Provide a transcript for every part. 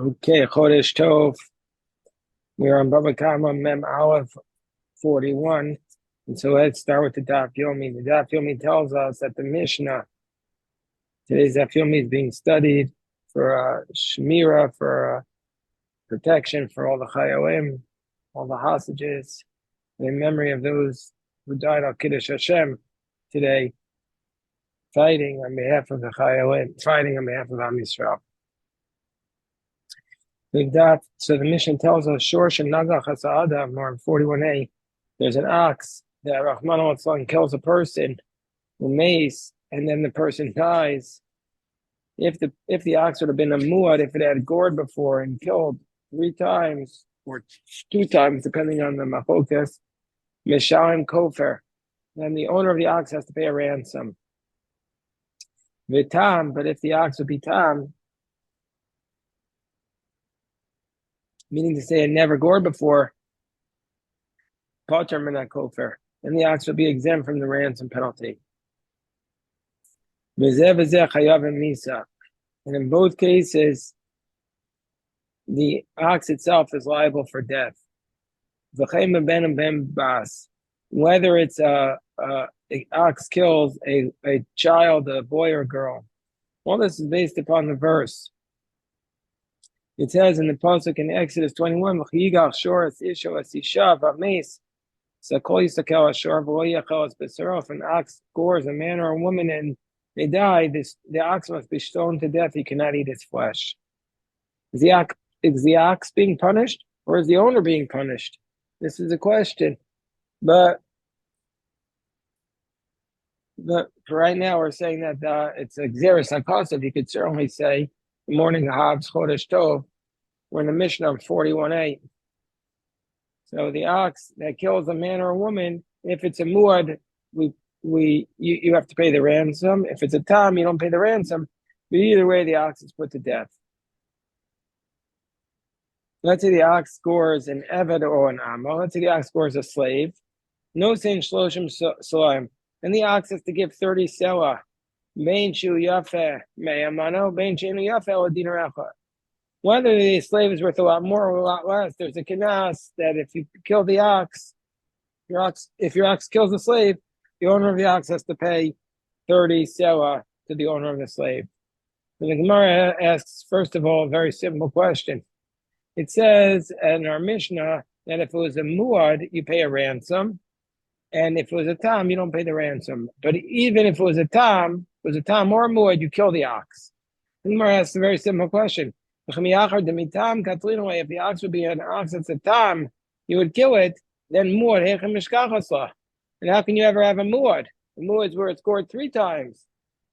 Okay, Chodesh Tov. We're on Bava Kamma Mem Aleph 41. And so let's start with the Daf Yomi. The Daf Yomi tells us that the Mishnah, today's Daf Yomi is being studied for Shemira, for protection for all the Chayolim, all the hostages, in memory of those who died al Kiddush Hashem today, fighting on behalf of the Chayolim, fighting on behalf of Am Yisrael. So the mission tells us, Shorsh and Nagach Hasa'ada, more in 41a, there's an ox that Rahman al kills a person with mace, and then the person dies. If the ox would have been a muad, if it had gored before and killed 3 times or 2 times, depending on the machokas, Mishalim Kofer, then the owner of the ox has to pay a ransom. Vitam, but if the ox would be tam, meaning to say it never gored before, Potter Mina Kofer, and the ox would be exempt from the ransom penalty. And in both cases, the ox itself is liable for death. Whether it's a ox kills a child, a boy or girl. All this is based upon the verse. It says in the pasuk in Exodus 21, if an ox gores a man or a woman and they die, the ox must be stoned to death. He cannot eat its flesh. Is the ox being punished, or is the owner being punished? This is a question. But for right now, we're saying that it's a Xeris HaKosav. You could certainly say, the morning of Habs Chodesh Tov, we're in the Mishnah of 41a. So the ox that kills a man or a woman, if it's a muad, you have to pay the ransom. If it's a tam, you don't pay the ransom. But either way, the ox is put to death. Let's say the ox scores an eved or an amo. Let's say the ox scores a slave. No saying shloshim salaim. And the ox has to give 30 selah. Bein shu yafeh me'amano, bein she'enu yafeh or dinar echad. Whether the slave is worth a lot more or a lot less, there's a kenas that if you kill the ox, if your ox kills the slave, the owner of the ox has to pay 30 selah to the owner of the slave. So the Gemara asks, first of all, a very simple question. It says in our Mishnah that if it was a muad, you pay a ransom, and if it was a tam, you don't pay the ransom. But even if it was a tam or a muad, you kill the ox. The Gemara asks a very simple question. If the ox would be an ox that's a tam, you would kill it, then muad, and how can you ever have a muad? The muad is where it's scored 3 times.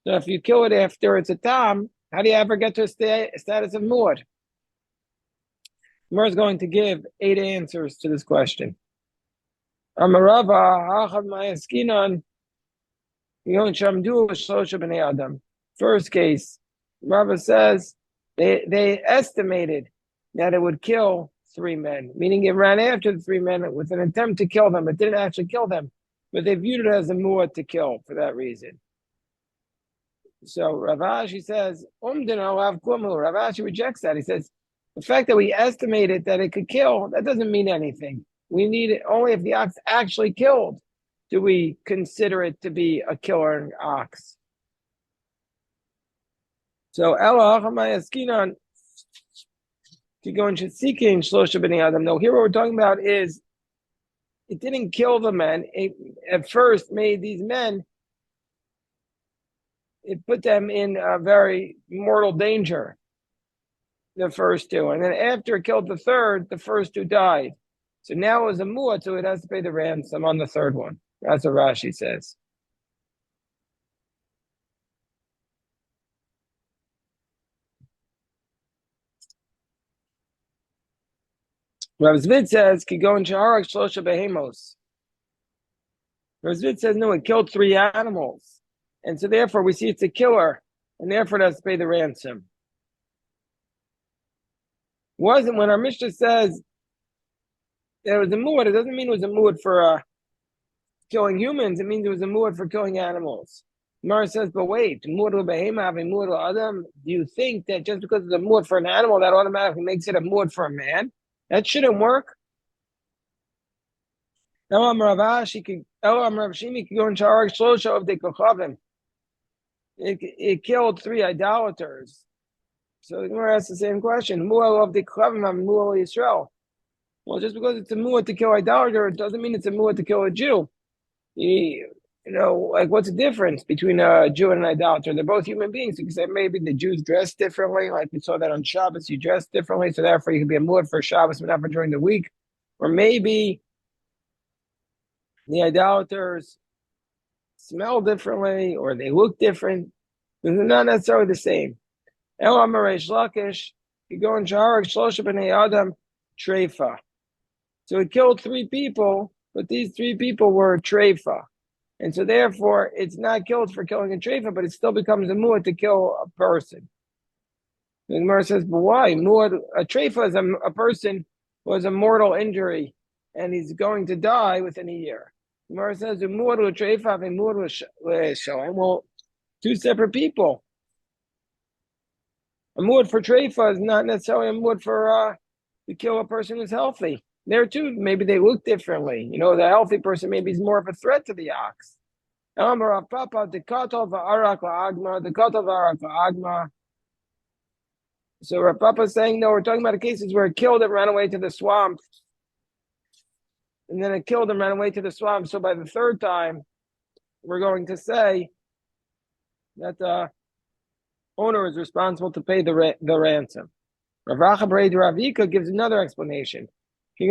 So if you kill it after it's a tam, how do you ever get to a status of muad? Gemara is going to give 8 answers to this question. First case, Rava says they estimated that it would kill 3 men, meaning it ran after the 3 men with an attempt to kill them. It didn't actually kill them, but they viewed it as a muad to kill for that reason. So Rav Ashi says, Rav Ashi rejects that. He says, the fact that we estimated that it could kill, that doesn't mean anything. We need it only if the ox actually killed do we consider it to be a killer ox. So no, here what we're talking about is it didn't kill the men. It at first made these men, it put them in a very mortal danger, the first 2. And then after it killed the third, the first 2 died. So now it was a muad, so it has to pay the ransom on the third one. That's what Rashi says. Rav Zvid says, Kigon Shaharak Shlosha Behemos. Rav Zvid says, no, it killed 3 animals. And so therefore we see it's a killer, and therefore it has to pay the ransom. Wasn't when our Mishnah says that it was a muad, it doesn't mean it was a muad for killing humans, it means it was a muad for killing animals. Gemara says, but wait, muad behema having muad adam. Do you think that just because it's a muad for an animal, that automatically makes it a muad for a man? That shouldn't work. Elam Rav Shimi could go in charge shlosha of the kochavim. It killed 3 idolaters. So the Gemara asks the same question: muad of the kochavim and muad Yisrael. Well, just because it's a muad to kill idolater, it doesn't mean it's a muad to kill a Jew. Like what's the difference between a Jew and an idolater? They're both human beings. You can say maybe the Jews dress differently, like we saw that on Shabbos, you dress differently, so therefore you can be a muad for Shabbos, but not for during the week. Or maybe the idolaters smell differently, or they look different. They're not necessarily the same. El Amaresh Lakish, you go in Shaharag Shlosha B'nei Adam Treifa. So it killed 3 people, but these 3 people were treifa. And so therefore, it's not killed for killing a treifa, but it still becomes a muad to kill a person. The Gemara says, but why? Muad, a treifa is a person who has a mortal injury, and he's going to die within a year. The Gemara says, muad treifa and muad shalom. Well, 2 separate people. A muad for treifa is not necessarily a muad for to kill a person who's healthy. There too, maybe they look differently. The healthy person maybe is more of a threat to the ox. So Rav Papa is saying, no, we're talking about the cases where it killed and ran away to the swamp. And then it killed and ran away to the swamp. So by the 3rd time, we're going to say that the owner is responsible to pay the ransom. Rav Ravika gives another explanation. So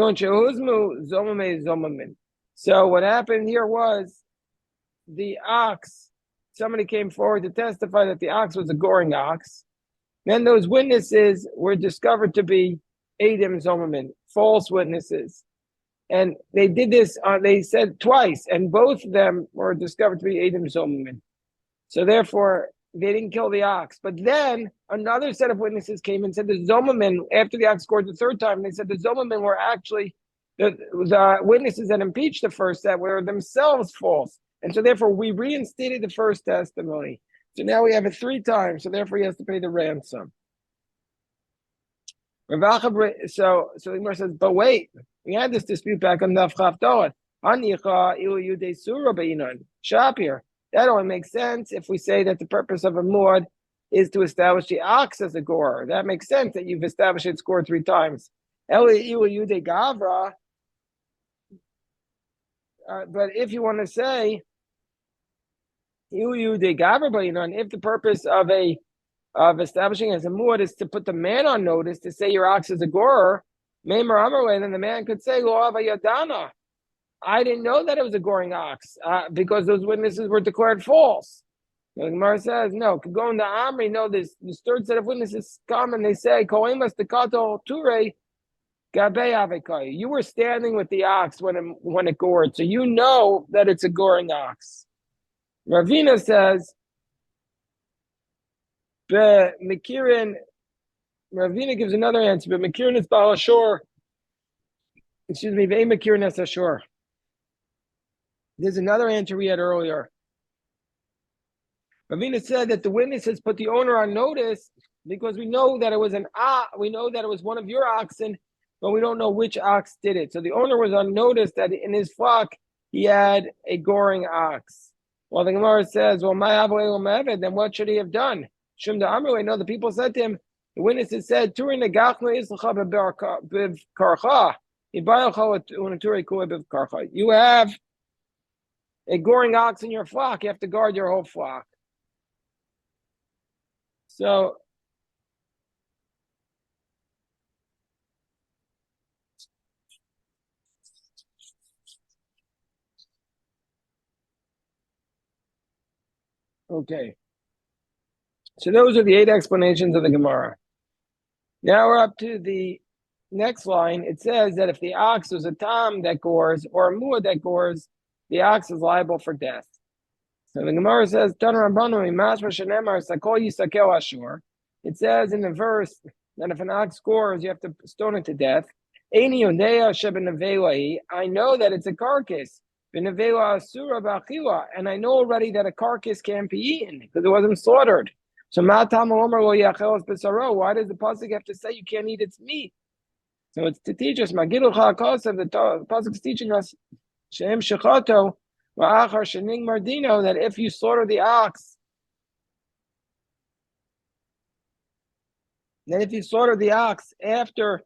what happened here was the ox, somebody came forward to testify that the ox was a goring ox. Then those witnesses were discovered to be Eidim Zomamin, false witnesses. And they did this, they said twice, and both of them were discovered to be Eidim Zomamin. So therefore, they didn't kill the ox. But then another set of witnesses came and said the Zomamin, after the ox scored the 3rd time, they said the Zomamin were actually the witnesses that impeached the first set were themselves false. And so therefore we reinstated the first testimony. So now we have it 3 times. So therefore he has to pay the ransom. So the Gemara says, but wait, we had this dispute back on Daf Chavdot. Shapir. That only makes sense if we say that the purpose of a muad is to establish the ox as a gorer. That makes sense that you've established it scored 3 times. But if you want to say if the purpose of establishing as a muad is to put the man on notice to say your ox is a gorer, then the man could say, I didn't know that it was a goring ox because those witnesses were declared false. The Gemara says, no, could go into Amri, no, this 3rd set of witnesses come and they say, you were standing with the ox when it gored, so you know that it's a goring ox. Ravina says, Ravina gives another answer, but Mekirin is Baal Ashur. Excuse me, Mekirin is Ashur. There's another answer we had earlier. Ravina said that the witnesses put the owner on notice because we know that it was one of your oxen, but we don't know which ox did it. So the owner was on notice that in his flock he had a goring ox. Well, the Gemara says, well, then what should he have done? Shum da Amru, no, the people said to him, the witnesses said, you have a goring ox in your flock. You have to guard your whole flock. So okay. So those are the 8 explanations of the Gemara. Now we're up to the next line. It says that if the ox was a tam that gores or a muad that gores, the ox is liable for death. So the Gemara says, it says in the verse that if an ox gores, you have to stone it to death. I know that it's a carcass. And I know already that a carcass can't be eaten because it wasn't slaughtered. So why does the pasuk have to say you can't eat its meat? So it's to teach us. The pasuk is teaching us that if you slaughter the ox, after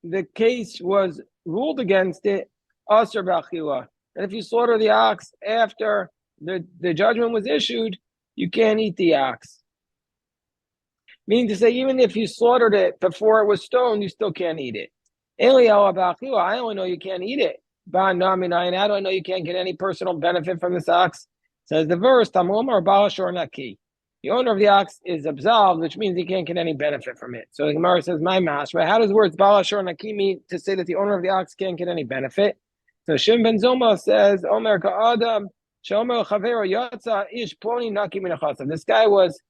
the case was ruled against it, aser b'achila. And if you slaughter the ox after the judgment was issued, you can't eat the ox. Meaning to say, even if you slaughtered it before it was stoned, you still can't eat it. I only know you can't eat it. How do I know you can't get any personal benefit from this ox? Says the verse, the owner of the ox is absolved, which means he can't get any benefit from it. So the Gemara says, my mashma. How does the words Bala Shor Naki mean to say that the owner of the ox can't get any benefit? So Shim ben Zoma says, Omer Ka'adam, Shomer Chavero Yatza Ish Ploni Naki Minachasav. This guy was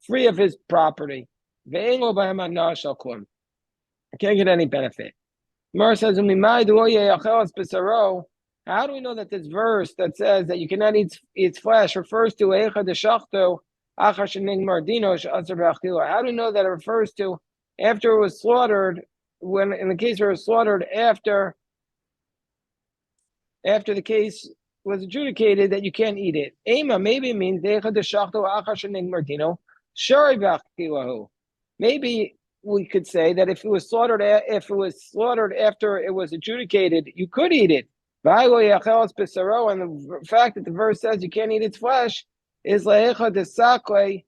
free of his property. Ve'engo Bahaman Nashalkum. Can't get any benefit. Gemara says, how do we know that this verse that says that you cannot eat its flesh refers to Eicha de Shachto? How do we know that it refers to after it was slaughtered, when in the case where it was slaughtered after the case was adjudicated, that you can't eat it? Maybe it means maybe we could say that if it was slaughtered after it was adjudicated, you could eat it. And the fact that the verse says you can't eat its flesh is le'echa desakle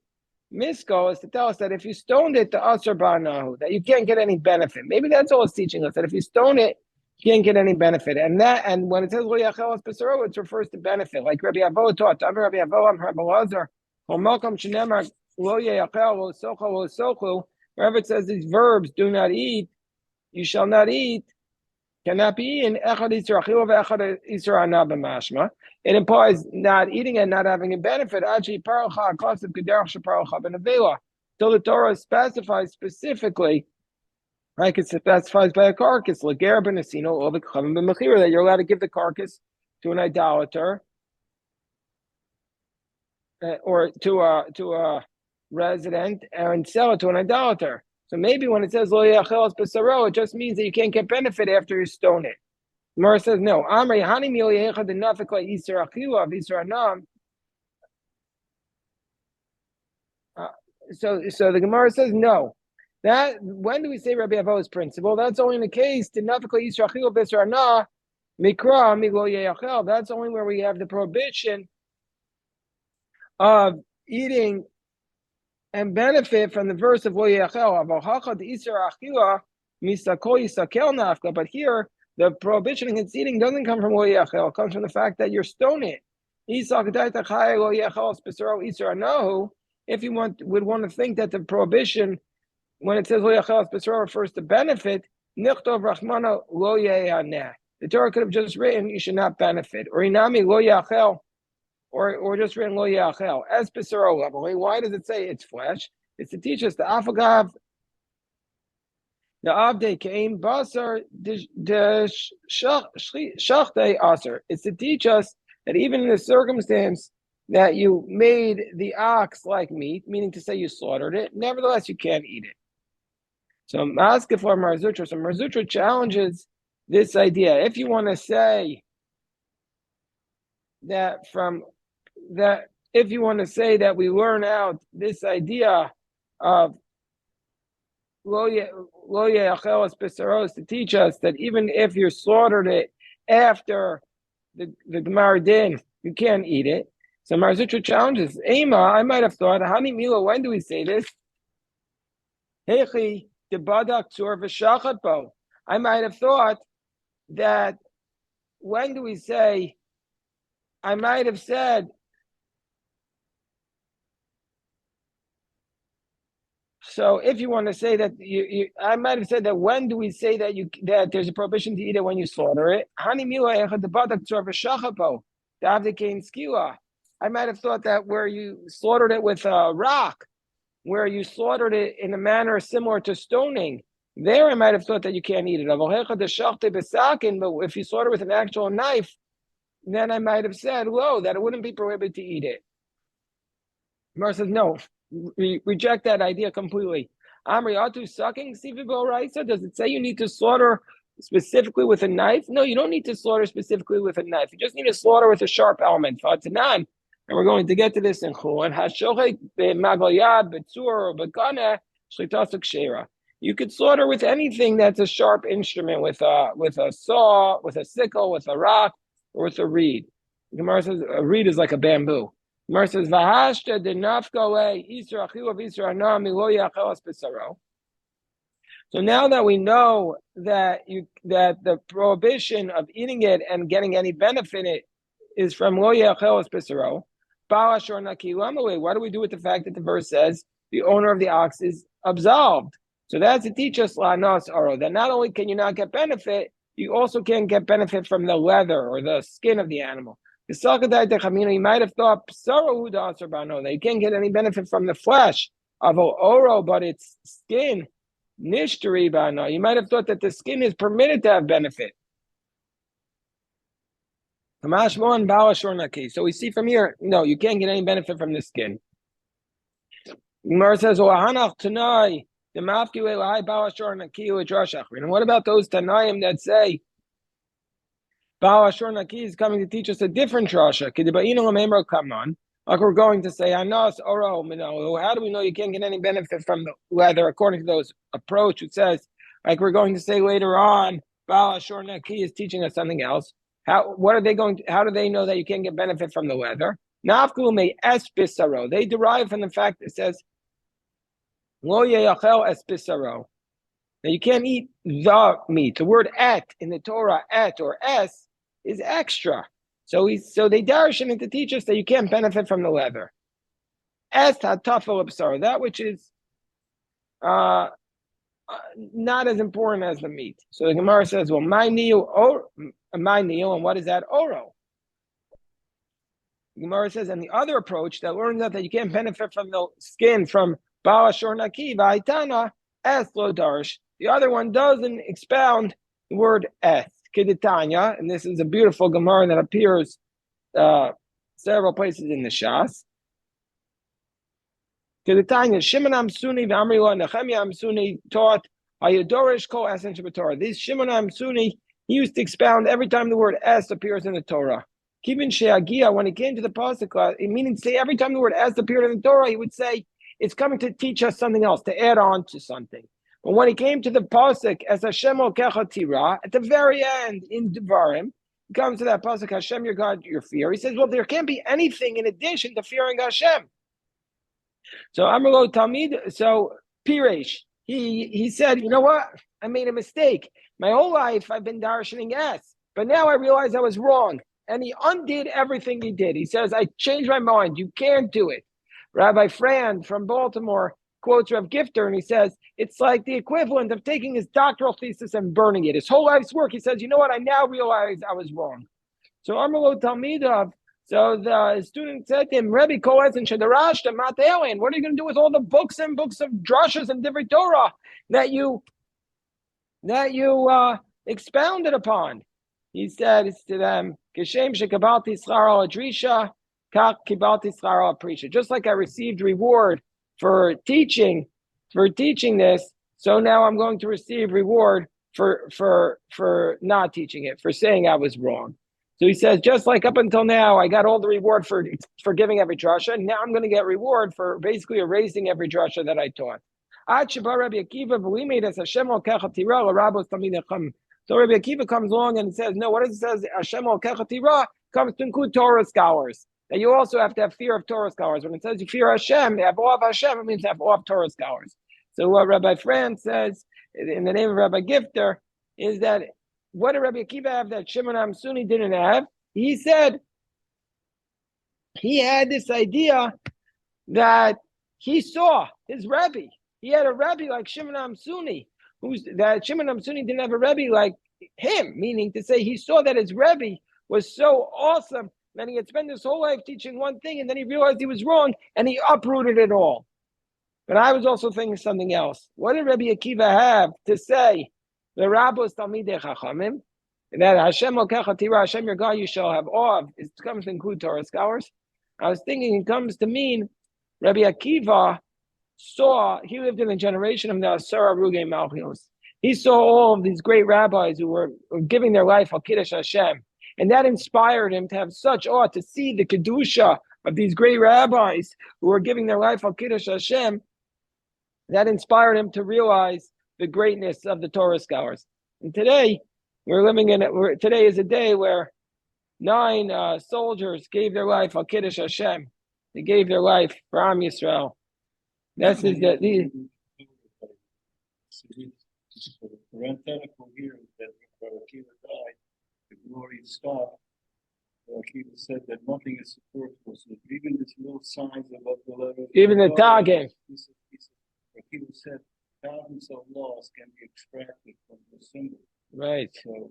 misko, is to tell us that if you stoned it to asar ba'anahu, that you can't get any benefit. Maybe that's all it's teaching us, that if you stone it, you can't get any benefit. And when it says lo yachelas b'saro, it refers to benefit. Like Rabbi Avo taught, Rabbi Avo, Rabbi Lazar, lo shenemar lo yachel lo sochel lo sochlu. Wherever it says these verbs, do not eat, you shall not eat, cannot be eaten, it implies not eating and not having a benefit. Till the Torah specifies specifically, like it specifies by a carcass, that you're allowed to give the carcass to an idolater, or to a resident, and sell it to an idolater. So maybe when it says lo yachelas b'saro, it just means that you can't get benefit after you stone it. Gemara says no. Amrei hani mil yecha denafik la isur achila v'isur anam. So the Gemara says no. That when do we say Rabbi Avo's principle? That's only in the case denafik la isur achila v'isur anam mikra milo yechel. That's only where we have the prohibition of eating and benefit from the verse of lo yachel. But here, the prohibition against eating doesn't come from lo yachel. It comes from the fact that you're stoning it. If you would want to think that the prohibition, when it says lo yachel refers to benefit, the Torah could have just written you should not benefit, or inami lo yachel, or just written lo yachel as b'saro level. Why does it say it's flesh? It's to teach us the afagav, the avde came basar the shachte aser. It's to teach us that even in the circumstance that you made the ox like meat, meaning to say you slaughtered it, nevertheless you can't eat it. So Maskefar Marzutra, so Marzutra challenges this idea. If you want to say that we learn out this idea of lo yachelas b'saros, to teach us that even if you slaughtered it after the Gemara din, you can't eat it. So Marzutra challenges. I might have thought, Hani Mila, when do we say this? Hechi debadak tzur v'shachat bo. I might have thought that when do we say? I might have said. So if you want to say that I might have said that when do we say that that there's a prohibition to eat it when you slaughter it? Hani Mila echad debadak tzur v'shachat bo. Davdekain skila. I might have thought that where you slaughtered it with a rock, where you slaughtered it in a manner similar to stoning, there I might have thought that you can't eat it. But if you slaughter with an actual knife, then I might have said, whoa, that it wouldn't be prohibited to eat it. Gemara says, no, we reject that idea completely. Amri atu sucking sivibo raisa. Does it say you need to slaughter specifically with a knife? No, you don't need to slaughter specifically with a knife. You just need to slaughter with a sharp element. Fatanan, and we're going to get to this in Chulin. Hashochet b'magoyad b'tzur or b'kana shlitasuk shera. You could slaughter with anything that's a sharp instrument, with a saw, with a sickle, with a rock, or with a reed. Gemara says a reed is like a bamboo. Gemara says, "V'hashta denafkale isra achilu of isra anam lo yachelas b'saro." So now that we know that the prohibition of eating it and getting any benefit it is from lo yachelas b'saro, ba'al shor naki lamale. What do we do with the fact that the verse says the owner of the ox is absolved? So that's to teach us la'anas aro, that not only can you not get benefit, you also can't get benefit from the leather or the skin of the animal. You might have thought that you can't get any benefit from the flesh of oro, but its skin. You might have thought that the skin is permitted to have benefit. So we see from here, no, you can't get any benefit from the skin. Gemara says, and what about those Tanaim that say Bava Kamma is coming to teach us a different drasha? Like we're going to say, how do we know you can't get any benefit from the leather according to those approach? It says, like we're going to say later on, Bava is teaching us something else. How do they know that you can't get benefit from the leather? They derive from the fact that it says, Lo yeyachel es bisaro. Now you can't eat the meat. The word et in the Torah, et or es, is extra. So they darshan to teach us that you can't benefit from the leather. Es hatafel absar, that which is not as important as the meat. So the Gemara says, well, my neo, and what is that? Oro. The Gemara says, and the other approach that learns that you can't benefit from the skin from Bala Shor Naki Vaitana Es Lo Darsh. The other one doesn't expound the word Es. Keditanya, and this is a beautiful Gemara that appears several places in the Shas. Keditanya, Shimon Amsuni V'Amrila Nehemiah Amsuni taught Hayadorish Kol Es in Torah. This Shimon Amsuni, he used to expound every time the word Es appears in the Torah. Kivin Sheagia, when he came to the pasuk, meaning to say every time the word Es appeared in the Torah, he would say, it's coming to teach us something else, to add on to something. But when he came to the pasuk, as Hashem Okecha Tira, at the very end in Devarim, he comes to that pasuk, Hashem your God, your fear. He says, well, there can't be anything in addition to fearing Hashem. So Amrlo Talmid, so Piresh, he said, you know what? I made a mistake. My whole life I've been darshaning S, but now I realize I was wrong. And he undid everything he did. He says, I changed my mind. You can't do it. Rabbi Frand from Baltimore quotes Rav Gifter, and he says, it's like the equivalent of taking his doctoral thesis and burning it. His whole life's work, he says, you know what, I now realize I was wrong. So Amrlo Talmidav, so the student said to him, Rebbe Koetz and Shadarashta Matelen, what are you going to do with all the books and books of drashas and different Torah that you expounded upon? He said to them, Kishem shekabalti schar al adrisha, just like I received reward for teaching this, so now I'm going to receive reward for not teaching it, for saying I was wrong. So he says, just like up until now, I got all the reward for giving every drasha, now I'm going to get reward for basically erasing every drasha that I taught. So Rabbi Akiva comes along and says, no, what does it say? Hashem Okecha Tira comes to include Torah scholars. That you also have to have fear of Torah scholars. When it says you fear Hashem, you have awe of Hashem, it means you have awe of Torah scholars. So what Rabbi Frand says, in the name of Rabbi Gifter, is that what did Rabbi Akiva have that Shimon Amsuni didn't have? He said he had this idea that he saw his Rebbe. He had a Rebbe like Shimon Amsuni, that Shimon Amsuni didn't have a Rebbe like him, meaning to say he saw that his Rebbe was so awesome that he had spent his whole life teaching one thing, and then he realized he was wrong, and he uprooted it all. But I was also thinking something else. What did Rabbi Akiva have to say? The Rabbos Talmidei Chachamim, that Hashem Okecha Tira, Hashem your God, you shall have awe of, it comes to include Torah scholars. I was thinking it comes to mean Rabbi Akiva he lived in the generation of the Asara Ruge Malchios. He saw all of these great rabbis who were giving their life al Kiddush Hashem. And that inspired him to have such awe to see the Kedusha of these great rabbis who were giving their life al Kiddush Hashem. That inspired him to realize the greatness of the Torah scholars. And today, today is a day where 9 soldiers gave their life al Kiddush Hashem. They gave their life for Am Yisrael. This is the parenthetical here that when Akiva died, the glory stopped. Akiva said that nothing is superfluous. So even this little signs above the letter, even the Tagin. Akiva said thousands of laws can be extracted from the symbol. Right. So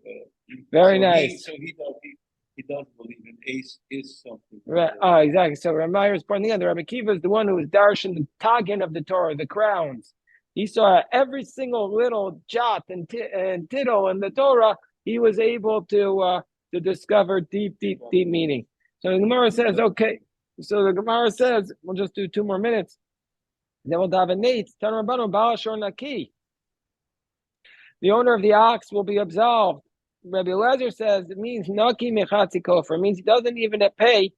very nice. He does believe in ace is something. Right. Oh, exactly. So Rameir is pointing out that Rabbi Akiva is the one who was darshan the Tagin of the Torah, the crowns. He saw every single little jot and tittle in the Torah. He was able to discover deep meaning. So the Gemara says, okay. So the Gemara says, we'll just do 2 more minutes. Then we'll daven Nate. The owner of the ox will be absolved. Rabbi Eliezer says it means naki mechatzi kofer. It means he doesn't even pay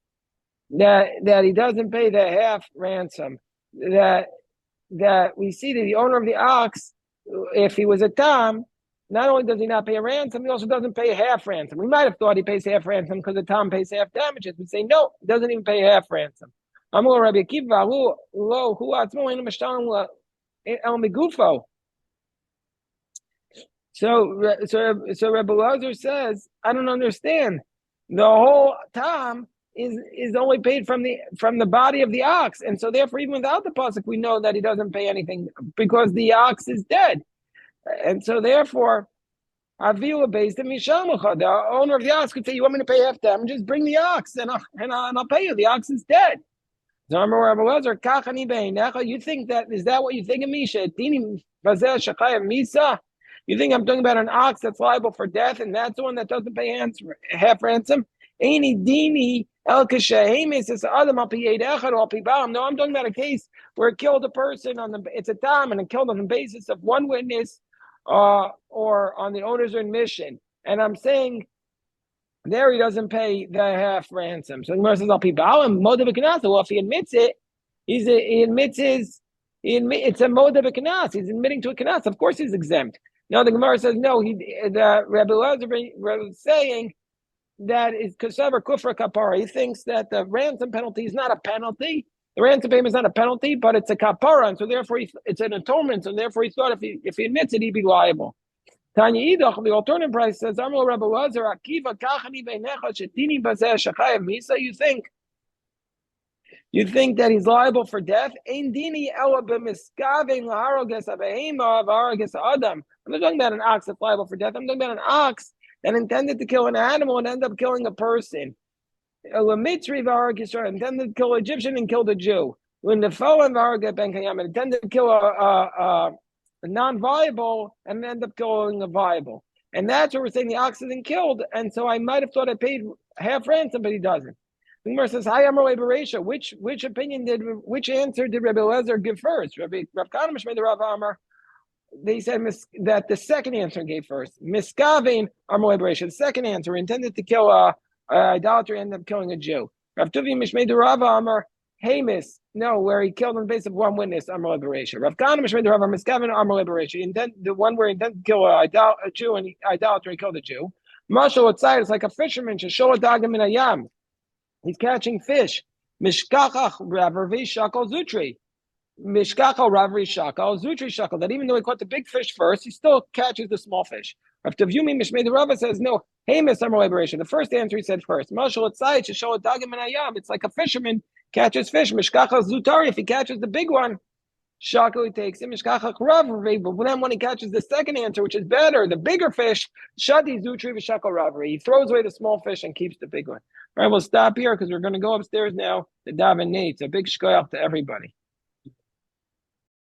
that he doesn't pay the half ransom. That we see that the owner of the ox, if he was a tam, not only does he not pay a ransom, he also doesn't pay a half ransom. We might have thought he pays half ransom because the tam pays half damages. We say no, he doesn't even pay half ransom. Amul Rabbi Akiva lo hu atzmo enu mishtalim el migufo. So Rebbe Lazar says, I don't understand. The whole tam is only paid from the body of the ox, and so therefore, even without the pasuk, we know that he doesn't pay anything because the ox is dead, and so therefore, avila based in mishamucha. The owner of the ox could say, "You want me to pay half damages? Bring the ox, and I'll pay you. The ox is dead." You think is that what you think of me? You think I'm talking about an ox that's liable for death, and that's the one that doesn't pay half ransom? No, I'm talking about a case where it killed a person it's a tam, and it killed on the basis of one witness, or on the owner's admission. And I'm saying there he doesn't pay the half ransom. So the Gemara says, well, if he admits it, it's a moda b'kanas. He's admitting to a kanas. Of course, he's exempt. Now the Gemara says no. Rabbi Eliezer was saying that is kasavar kufra kapara. He thinks that the ransom penalty is not a penalty. The ransom payment is not a penalty, but it's a kapara, and so therefore it's an atonement. And therefore he thought if he admits it, he'd be liable. Tanya Idach, the alternative price says, Amar Rabbi Eliezer Akiva kachani beinecha shetini bazeh shachayev misa. You think that he's liable for death? Ein dini ela b'miskavein laharoges avehema v'haroges adam. I'm not talking about an ox that's liable for death. I'm talking about an ox that intended to kill an animal and ended up killing a person. Lamitzri v'haroges intended to kill an Egyptian and killed a Jew. When the foe and v'haroges ben kayam intended to kill a non-viable and ended up killing a viable. And that's what we're saying the ox isn't killed. And so I might have thought I paid half ransom, but he doesn't. The Gemara says, "Hi, Amar Bereisha." Which answer did Rabbi Eliezer give first? Rav Kamma made the Rav Amar. They said that the second answer gave first. Miskavein Amar Bereisha. The second answer intended to kill idolatry, ended up killing a Jew. Rav Tuvi made the Rav Amar. Hamas, no, where he killed on the basis of one witness, Amar Bereisha. Rav Kamma made the Rav Amar. Miskavein Amar Bereisha. The one where he intended to kill a Jew and idolatry killed a Jew. Mashal outside is like a fisherman. Sheshola dagam in a yam. He's catching fish. Mishkachach Ravari Shakal Zutri. Mishkachal Ravari Shakal Zutri Shakal. That even though he caught the big fish first, he still catches the small fish. Rav Tavyumi Mishmei the Rava says no. Hamas Amar Liberation. The first answer he said first. Mashal Etzai Sheshol Dagim and Ayam. It's like a fisherman catches fish. Mishkachal Zutari. If he catches the big one, Shakal he takes him. Mishkachach Ravari. But then when he catches the second answer, which is better, the bigger fish, Shadi Zutri V'Shakal Ravari. He throws away the small fish and keeps the big one. All right, we'll stop here because we're going to go upstairs now to daven Nate. So big shkoyach to everybody.